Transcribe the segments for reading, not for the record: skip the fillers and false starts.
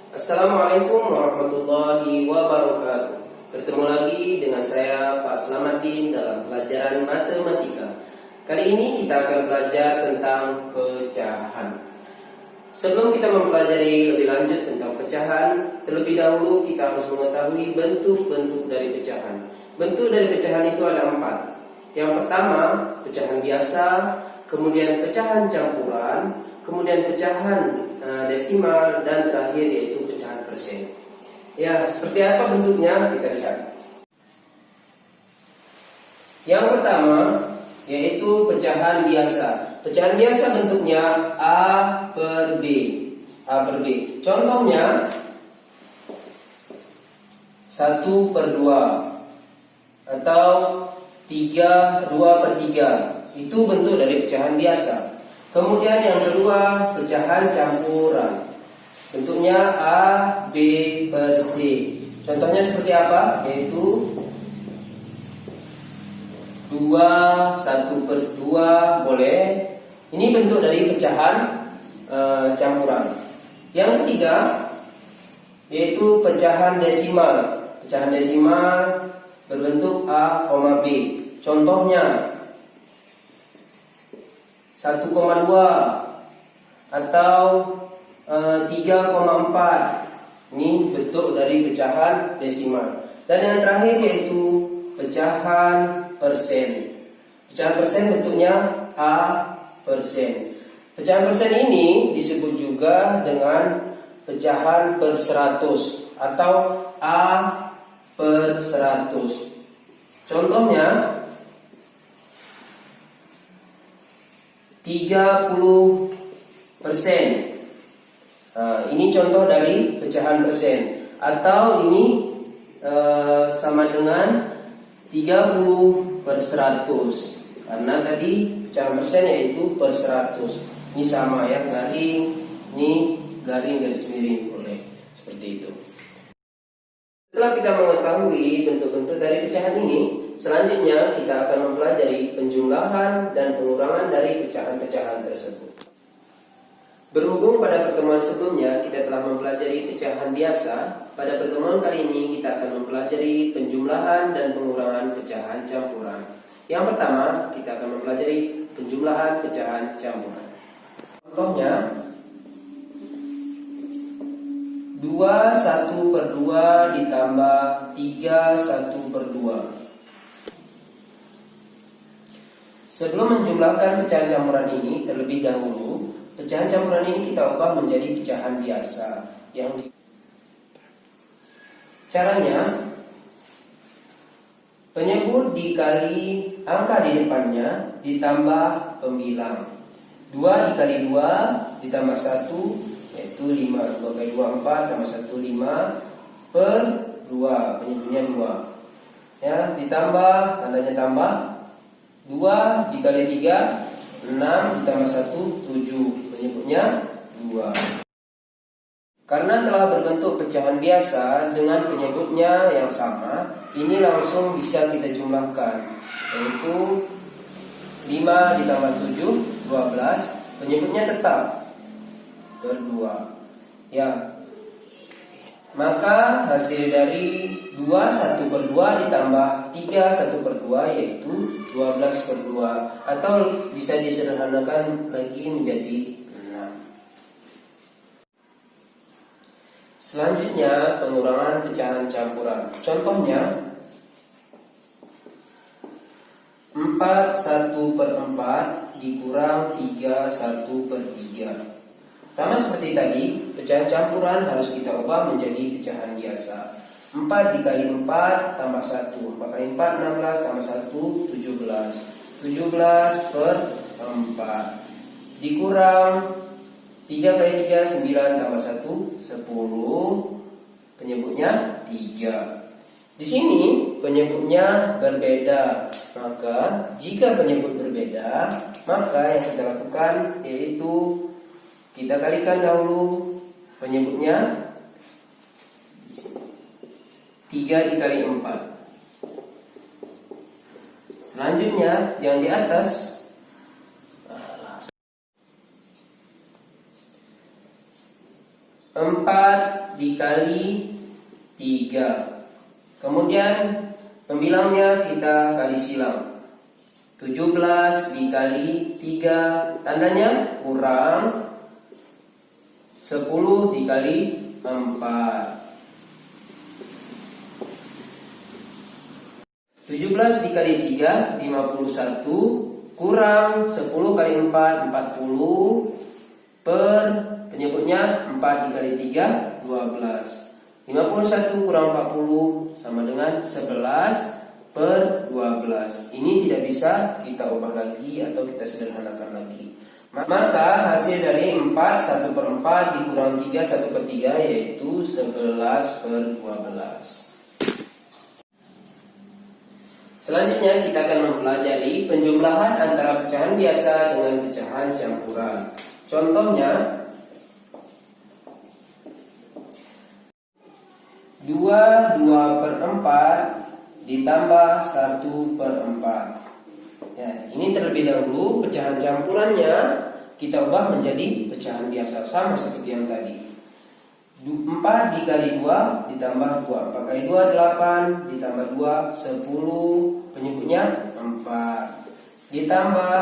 Assalamualaikum warahmatullahi wabarakatuh. Bertemu lagi dengan saya Pak Slamaddin dalam pelajaran matematika. Kali ini kita akan belajar tentang pecahan. Sebelum kita mempelajari lebih lanjut tentang pecahan, terlebih dahulu kita harus mengetahui bentuk-bentuk dari pecahan. Bentuk dari pecahan itu ada 4. Yang pertama, pecahan biasa, kemudian pecahan campuran, kemudian pecahan desimal, dan terakhir yaitu pecahan persen. Ya, seperti apa bentuknya kita lihat. Yang pertama yaitu pecahan biasa. Pecahan biasa bentuknya A per B. A per B. Contohnya 1 per 2 atau 2 per 3. Itu bentuk dari pecahan biasa. Kemudian yang kedua, pecahan campuran. Bentuknya A, B per C. Contohnya seperti apa? Yaitu 2, 1 per 2 boleh. Ini bentuk dari pecahan campuran. Yang ketiga, yaitu pecahan desimal. Pecahan desimal berbentuk A, B. Contohnya 1,2 atau 3,4. Ini bentuk dari pecahan desimal. Dan yang terakhir yaitu pecahan persen. Pecahan persen bentuknya A persen. Pecahan persen ini disebut juga dengan pecahan per 100 atau A per 100. Contohnya 30%. Ini contoh dari pecahan persen. Atau ini sama dengan 30 per 100. Karena tadi pecahan persen yaitu per 100. Ini sama ya, garing. Ini garing garis miring boleh. Seperti itu. Setelah kita mengetahui bentuk-bentuk dari pecahan ini, selanjutnya kita akan mempelajari penjumlahan dan pengurangan dari pecahan-pecahan tersebut. Berhubung pada pertemuan sebelumnya kita telah mempelajari pecahan biasa, pada pertemuan kali ini kita akan mempelajari penjumlahan dan pengurangan pecahan campuran. Yang pertama, kita akan mempelajari penjumlahan pecahan campuran. Contohnya 2 1 per 2 ditambah 3 1 per 2. Sebelum menjumlahkan pecahan campuran ini, terlebih dahulu pecahan campuran ini kita ubah menjadi pecahan biasa. Caranya, penyebut dikali angka di depannya ditambah pembilang. 2 dikali 2 ditambah 1 yaitu 5. 2 kali 2 4 tambah 1 5 per 2, penyebutnya 2. Ya, ditambah, tandanya tambah. 2 dikali 3 6 ditambah 1 7, penyebutnya 2. Karena telah berbentuk pecahan biasa dengan penyebutnya yang sama, ini langsung bisa kita jumlahkan, yaitu 5 ditambah 7 12, penyebutnya tetap per 2. Ya. Maka hasil dari 2 1 per 2 ditambah 3 1 per 2 yaitu 12 per 2. Atau bisa disederhanakan lagi menjadi 6. Selanjutnya pengurangan pecahan campuran. Contohnya 4 1 per 4 dikurang 3 1 per 3. Sama seperti tadi, pecahan campuran harus kita ubah menjadi pecahan biasa. 4 dikali 4 tambah 1. 4 kali 4 16 tambah 1 17. 17 per 4 dikurang 3 kali 3 9 tambah 1 10. Penyebutnya 3. Di sini penyebutnya berbeda. Maka jika penyebut berbeda, maka yang kita lakukan yaitu kita kalikan dahulu penyebutnya 3 dikali 4. Selanjutnya yang di atas 4 dikali 3. Kemudian pembilangnya kita kali silang. 17 dikali 3, tandanya kurang 10 dikali 4. 17 dikali 3, 51, kurang 10 kali 4, 40, per penyebutnya 4 dikali 3, 12. 51 kurang 40 sama dengan 11 per 12. Ini tidak bisa kita ubah lagi atau kita sederhanakan lagi. Maka hasil dari 4 1 per 4 dikurang 3 1 per 3 yaitu 11 per 12. Selanjutnya kita akan mempelajari penjumlahan antara pecahan biasa dengan pecahan campuran. Contohnya 2 per 4 ditambah 1 per 4. Ya, ini terlebih dahulu pecahan campurannya kita ubah menjadi pecahan biasa, sama seperti yang tadi. 4 dikali 2 ditambah 2, 4 kali 2 8 ditambah 2 10, penyebutnya 4 ditambah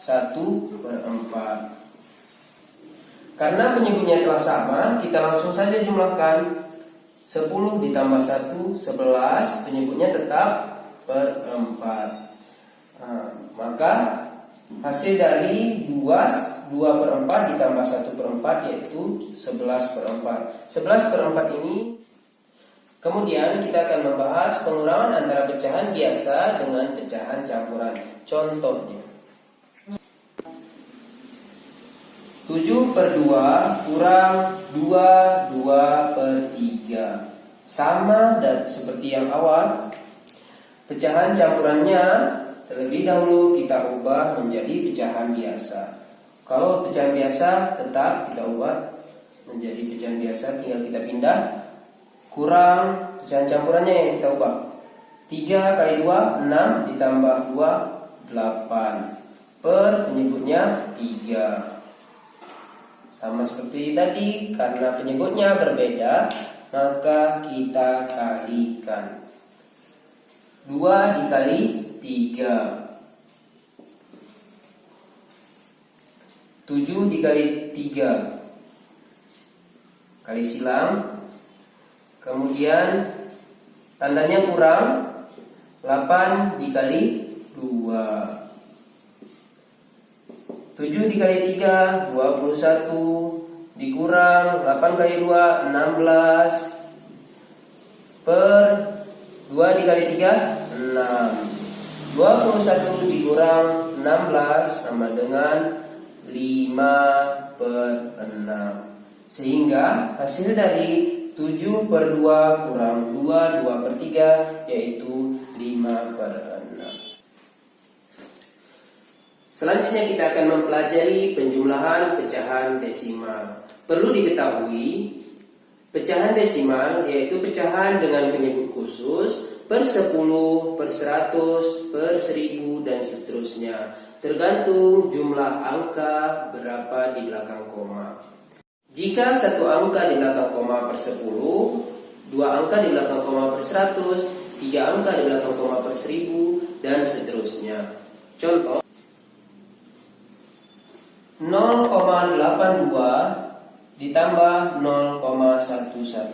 1 per 4. Karena penyebutnya telah sama, kita langsung saja jumlahkan. 10 ditambah 1 11, penyebutnya tetap per 4. Maka hasil dari 2 per 4 ditambah 1 per 4 yaitu 11 per 4. 11 per 4 ini. Kemudian kita akan membahas pengurangan antara pecahan biasa dengan pecahan campuran. Contohnya 7 per 2 kurang 2 per 3. Sama dan seperti yang awal, pecahan campurannya terlebih dahulu kita ubah menjadi pecahan biasa. Kalau pecahan biasa tetap kita ubah menjadi pecahan biasa, tinggal kita pindah. Kurang pecahan campurannya yang kita ubah. 3 kali 2 6 ditambah 2 8 per penyebutnya 3. Sama seperti tadi, karena penyebutnya berbeda maka kita kalikan. 2 dikali 3, 7 dikali 3, kali silang. Kemudian tandanya kurang, 8 dikali 2, 7 dikali 3 21, dikurang 8 kali 2 16, per 2 dikali 3 6. 21 dikurang 16 sama dengan 5 per 6. Sehingga hasil dari 7 per 2 kurang 2 per 3 yaitu 5 per 6. Selanjutnya kita akan mempelajari penjumlahan pecahan desimal. Perlu diketahui, pecahan desimal yaitu pecahan dengan penyebut khusus per 10, per 100, per 1000 dan seterusnya, tergantung jumlah angka berapa di belakang koma. Jika satu angka di belakang koma per 10, 2 angka di belakang koma per 100, 3 angka di belakang koma per 1000 dan seterusnya. Contoh 0,82 ditambah 0,11.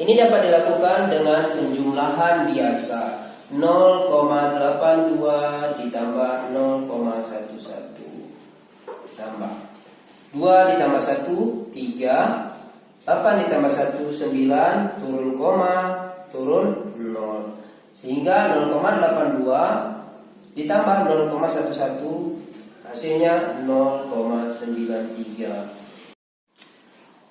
Ini dapat dilakukan dengan penjumlahan biasa. 0,82 ditambah 0,11. Tambah 2 ditambah 1 3, 8 ditambah 1 9, turun koma, turun 0. Sehingga 0,82 ditambah 0,11 hasilnya 0,93.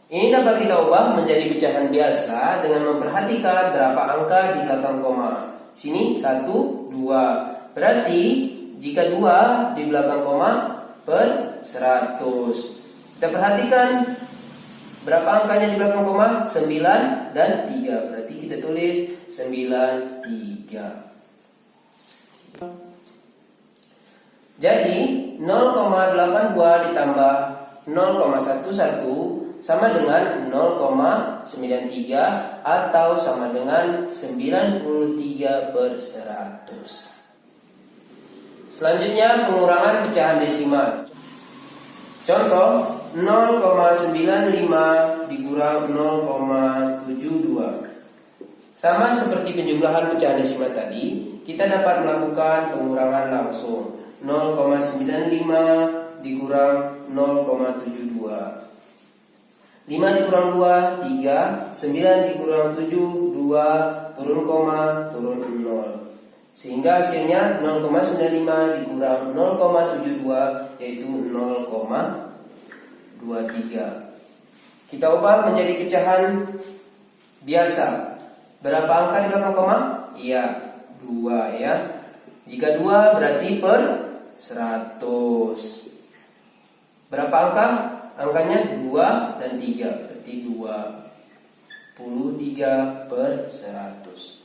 Ini dapat kita ubah menjadi pecahan biasa dengan memperhatikan berapa angka di belakang koma. Sini 1, 2. Berarti jika 2 di belakang koma per 100. Kita perhatikan berapa angkanya di belakang koma? 9 dan 3. Berarti kita tulis 93. Jadi 0,82 ditambah 0,11 sama dengan 0,93 atau sama dengan 93/100. Selanjutnya pengurangan pecahan desimal. Contoh 0,95 dikurang 0,72. Sama seperti penjumlahan pecahan desimal tadi, kita dapat melakukan pengurangan langsung. 0,95 dikurang 0,72. 5 dikurang 2, 3. 9 dikurang 7, 2. Turun koma, turun 0. Sehingga hasilnya 0,95 dikurang 0,72 yaitu 0,23. Kita ubah menjadi pecahan biasa. Berapa angka di belakang koma? Iya, 2 ya. Jika 2 berarti per 100. Berapa angka? Angkanya 2 dan 3, berarti 23/100.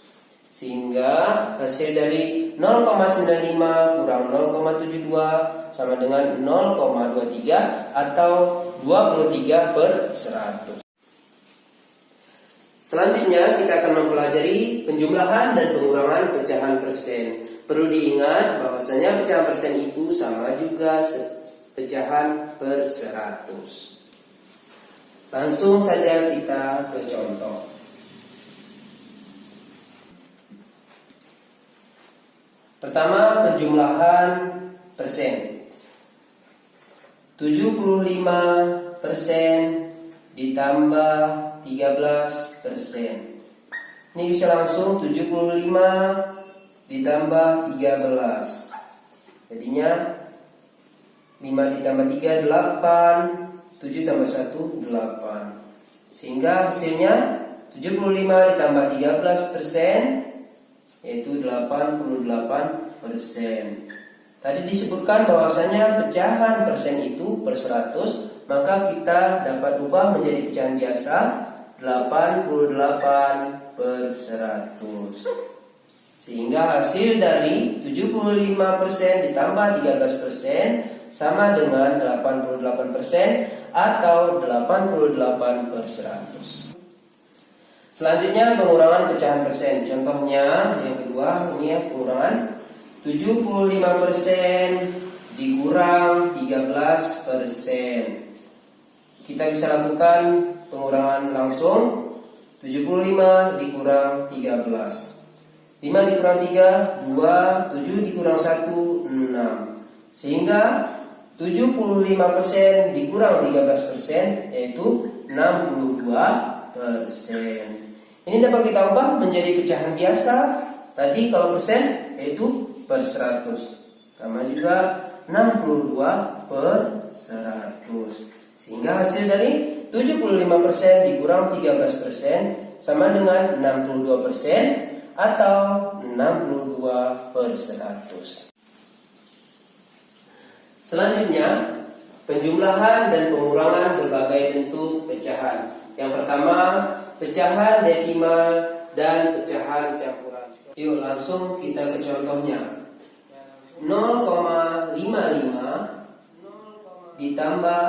Sehingga hasil dari 0,95 kurang 0,72 sama dengan 0,23 atau 23/100. Selanjutnya kita akan mempelajari penjumlahan dan pengurangan pecahan persen. Perlu diingat bahwasanya pecahan persen itu sama juga pecahan per 100. Langsung saja kita ke contoh. Pertama, penjumlahan persen. 75% ditambah 13%. Ini bisa langsung 75 ditambah 13. Jadinya 5 ditambah 3 8, 7 tambah 1 8. Sehingga hasilnya 75 ditambah 13% yaitu 88%. Tadi disebutkan bahwasanya pecahan persen itu per 100, maka kita dapat ubah menjadi pecahan biasa 88/100. Sehingga hasil dari 75% ditambah 13% sama dengan 88% atau 88/100. Selanjutnya pengurangan pecahan persen. Contohnya yang kedua ini ya, pengurangan 75% dikurang 13%. Kita bisa lakukan pengurangan langsung. 75 dikurang 13. 5 dikurang 3 2, 7 dikurang 1 6. Sehingga 75% dikurang 13% yaitu 62%. Ini dapat kita ubah menjadi pecahan biasa. Tadi kalau persen yaitu per 100. Sama juga 62/100. Sehingga hasil dari 75% dikurang 13% sama dengan 62% atau 62/100. Selanjutnya, penjumlahan dan pengurangan berbagai bentuk pecahan. Yang pertama, pecahan desimal dan pecahan campuran. Yuk langsung kita ke contohnya. 0,55 ditambah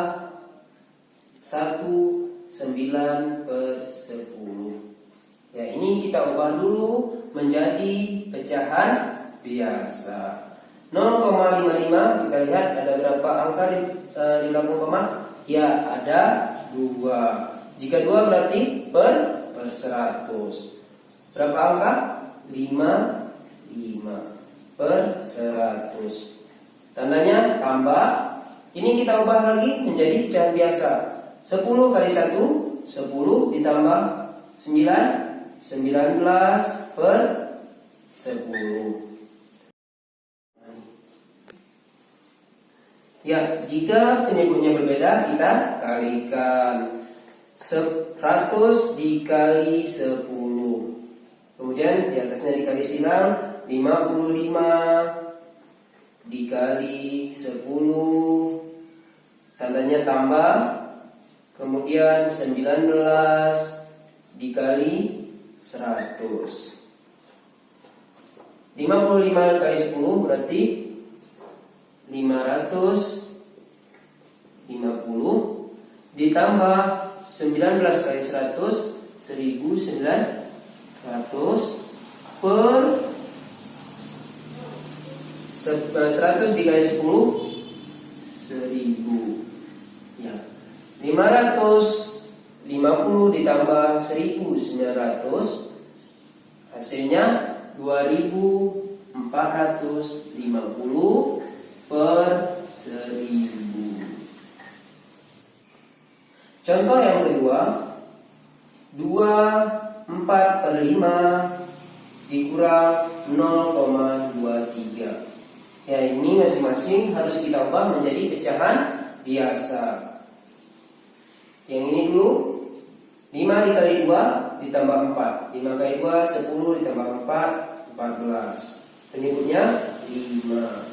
1/9/10. Ya, ini kita ubah dulu menjadi pecahan biasa. 0,55 kita lihat ada berapa angka di belakang koma? Ya, ada 2. Jika 2 berarti per 100. Berapa angka? 5 per 100. Tandanya tambah. Ini kita ubah lagi menjadi pecahan biasa. 10 kali 1 10 ditambah 9 19/10. Ya, jika penyebutnya berbeda kita kalikan. 100 dikali 10. Kemudian di atasnya dikali silang 55 dikali 10. Tandanya tambah. Kemudian 19 dikali 100. 55 kali 10 berarti 500 ditambah 19 kali 100, 1900 per 100 dikali 10, 1000. Ya. 550 ditambah 1900 hasilnya 2450 per 1000. Contoh yang kedua, 24/5 dikurang 0,23. Ya, ini masing-masing harus kita ubah menjadi pecahan biasa. Yang ini dulu, 5 dikali 2 ditambah 4. 5 kali 2, 10 ditambah 4, 14. Penyebutnya 5.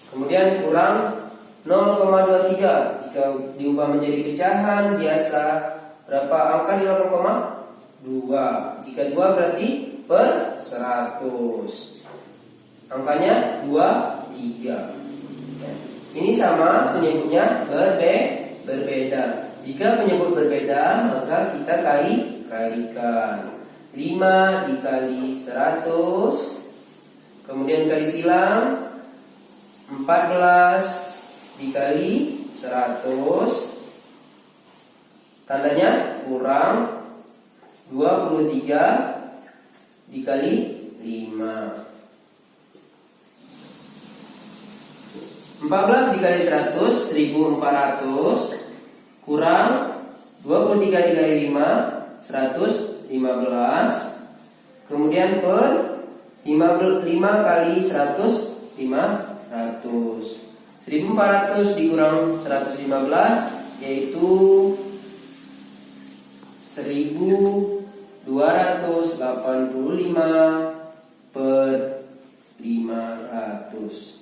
Kemudian kurang 0,23. Jika diubah menjadi pecahan biasa, berapa angka di belakang koma? 2. Jika 2 berarti per 100. Angkanya 23. Ini sama, penyebutnya berbeda. Jika penyebut berbeda, maka kita kalikan. 5 dikali 100, kemudian kali silang 14 dikali 100, tandanya kurang 23 dikali 5. 14 dikali 100, 1400, kurang 23 dikali 5, 115. Kemudian per 5 kali 100, 500. 1400 dikurang 115 yaitu 1285 per 500.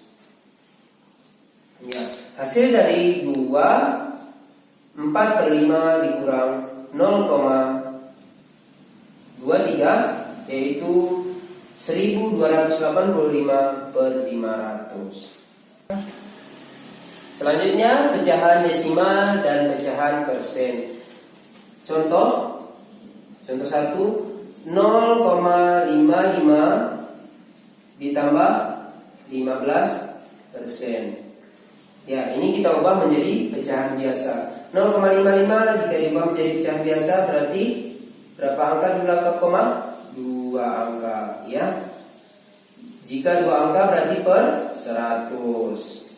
Ya, hasil dari 4/5 dikurang 0,23 yaitu 1285 per 500. Selanjutnya pecahan desimal dan pecahan persen. Contoh 1, 0,55 ditambah 15%. Ya, ini kita ubah menjadi pecahan biasa. 0,55 jika diubah menjadi pecahan biasa berarti berapa angka di belakang koma? 2 angka, ya. Jika 2 angka berarti per 100.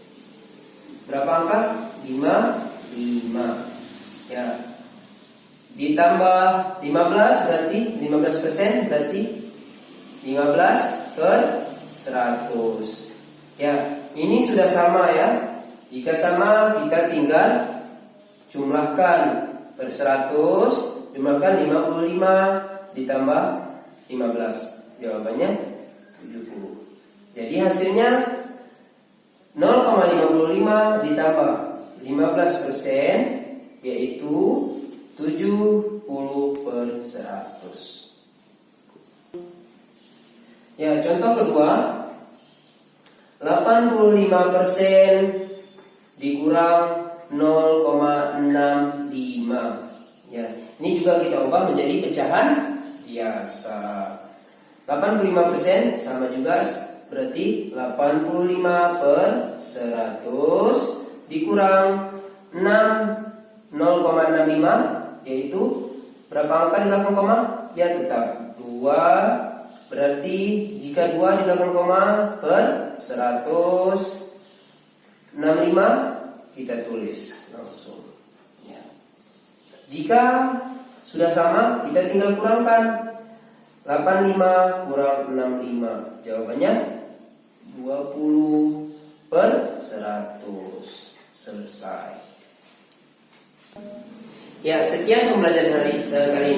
Berapa angka? 5. Ya. Ditambah 15 berarti 15% berarti 15 per 100. Ya, ini sudah sama ya. Jika sama, kita tinggal jumlahkan per 100, jumlahkan 55 ditambah 15. Jawabannya 70. Jadi hasilnya 0,55 ditambah 15% yaitu 70 per 100. Ya, contoh kedua, 85% dikurang 0,65. Ya, ini juga kita ubah menjadi pecahan biasa. 85% sama juga berarti 85 per 100 dikurang 0,65 yaitu berapa angka di belakang koma? Ya, tetap 2. Berarti jika 2 di belakang koma per 100, 65 kita tulis langsung. Ya. Jika sudah sama, kita tinggal kurangkan 85 kurang 65. Jawabannya 20 per 100. Selesai. Ya, sekian pembelajaran kali